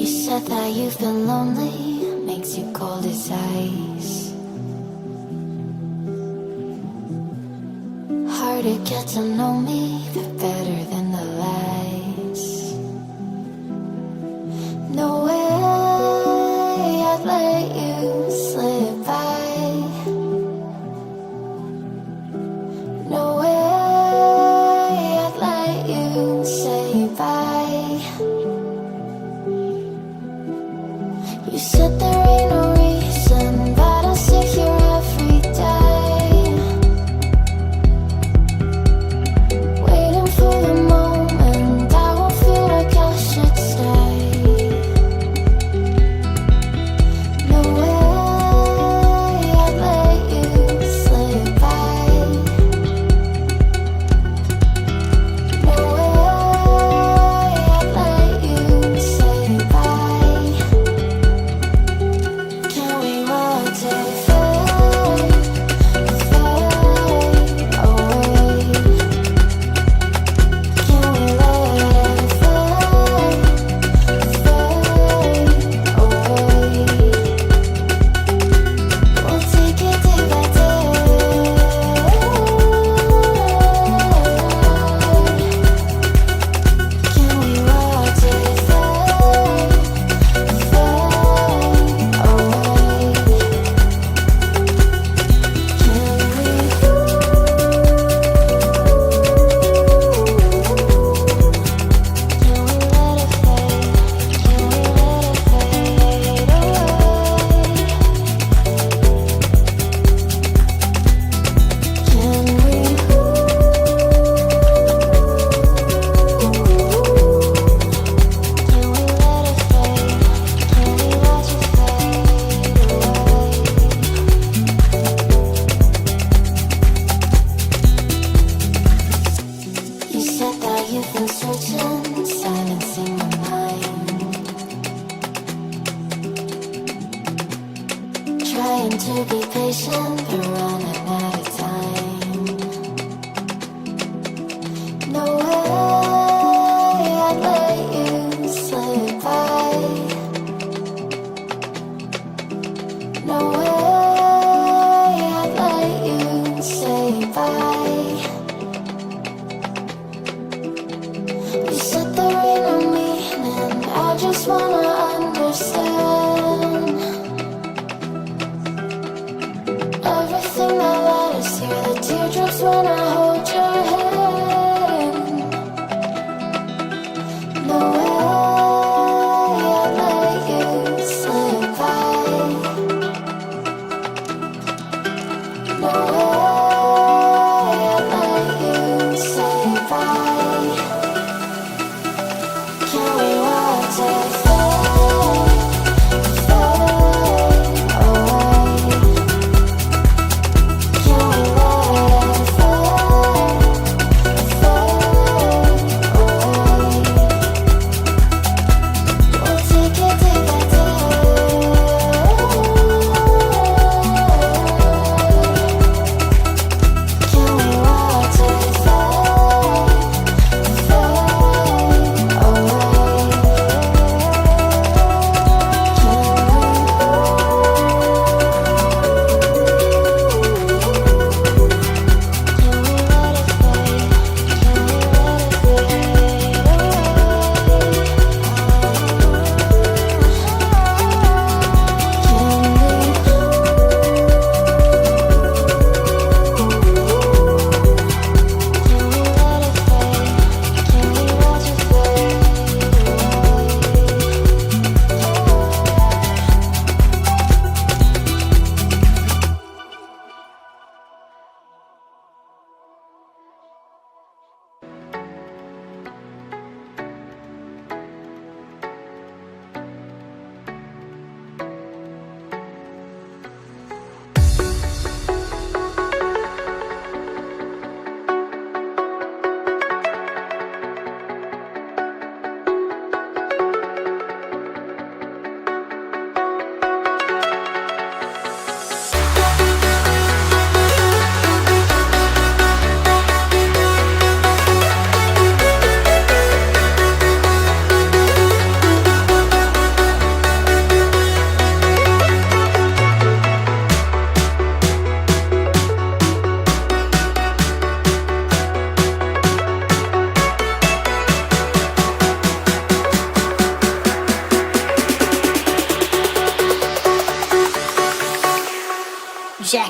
said that you've been lonely, makes you cold as ice. Hard to get to know me, but better than the lies. No way I'd let you slip by. No way I'd let you say bye. You said there ain't no reason, but I'll sit here every day, waiting for the moment I won't feel like I should stay. No way I'd let you slip by. No way I'd let you say bye. Can we watch it fade, fade away? Can we let it fade, fade away? We'll take it day by day. Can we watch it fade, fade away? You said that you've been searching, silencing my mind, trying to be patient, but running out of time. No way I'd let you slip by. No way I'd let you say bye. You said there ain't no meaning, I just wanna understand everything that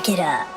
Jack it up.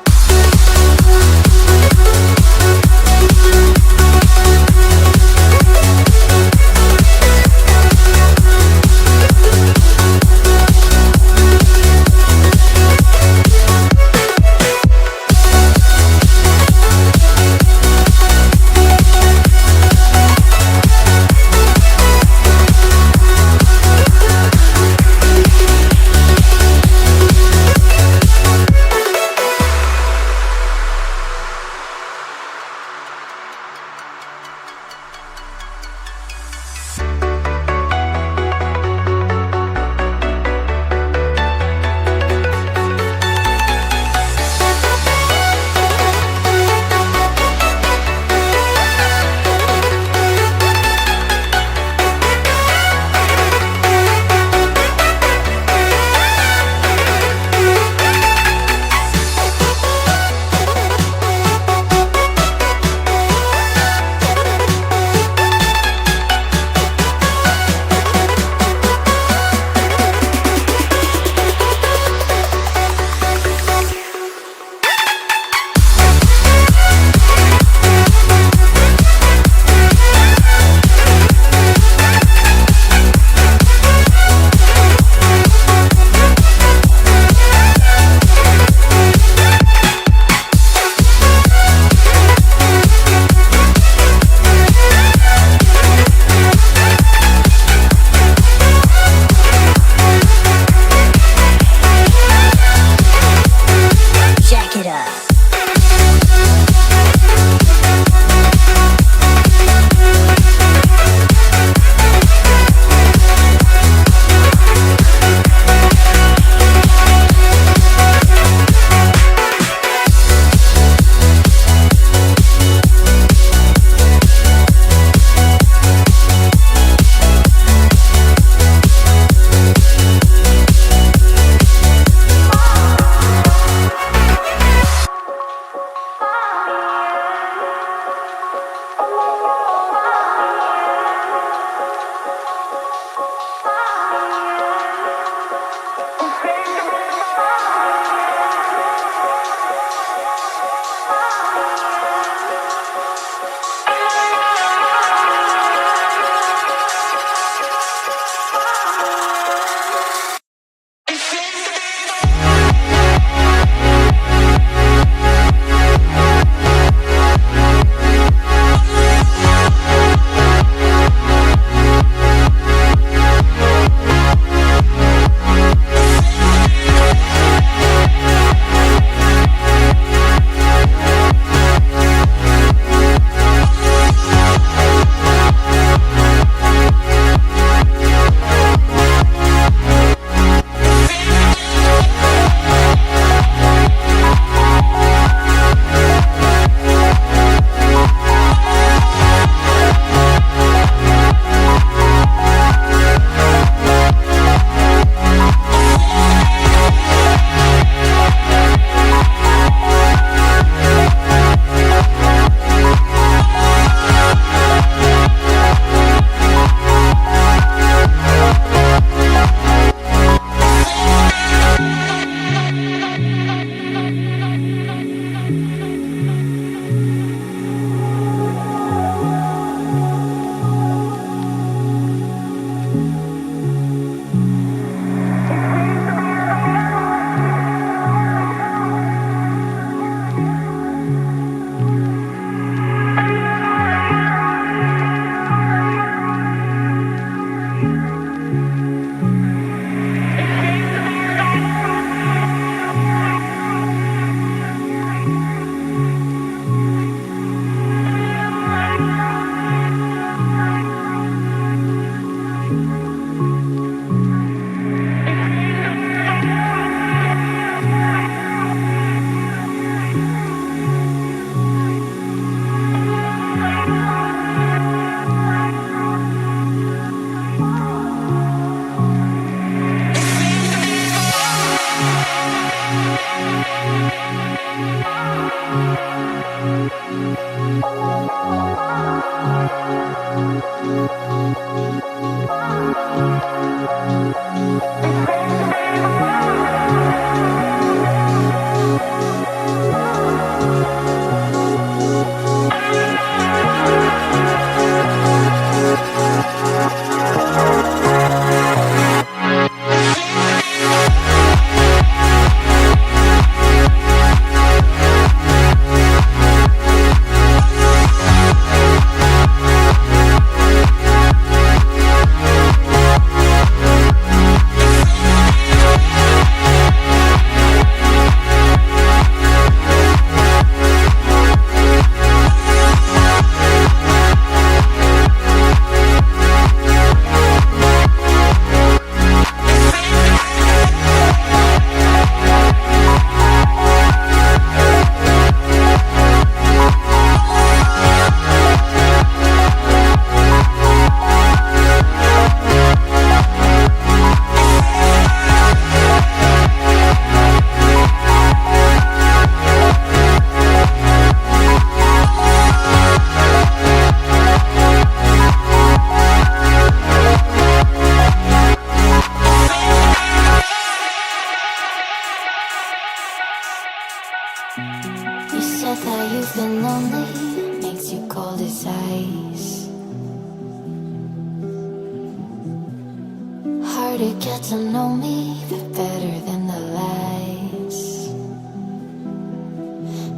to get to know me better than the lies.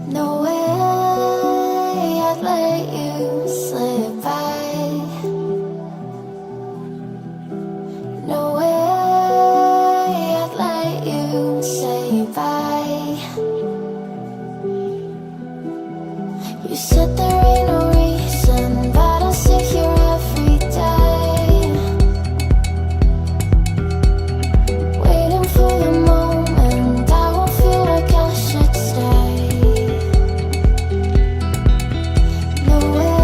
No way I'd let you slip by. No way I'd let you say bye. You said there ain't no reason, but I'll sit here every day, waiting for the moment I won't feel like I should stay. No way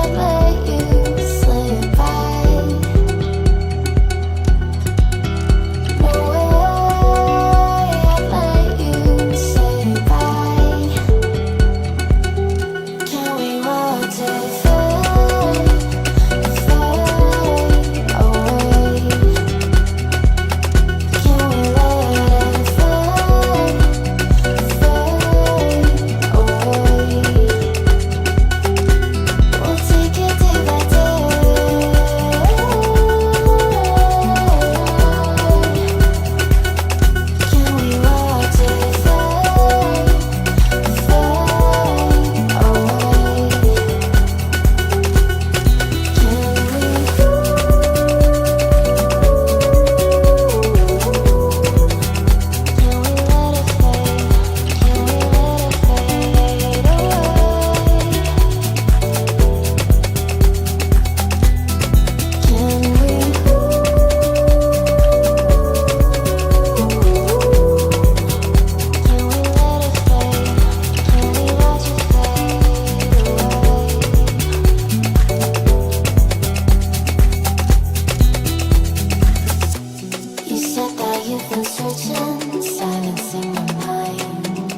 I'd let you slip by. No way I'd let you say bye. Can we watch it fade, fade away? Can we let it fade, fade away? We'll take it day by day. Can we watch it fade, fade away? You said that you've been searching, silencing your mind,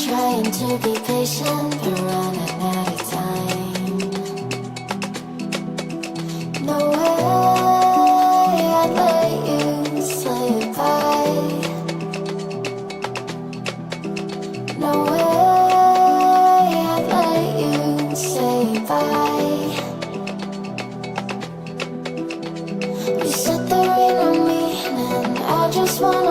trying to be patient, but running out of time. No way I'd let you slip by. No way I'd let you say bye. You said there ain't no meaning, I just wanna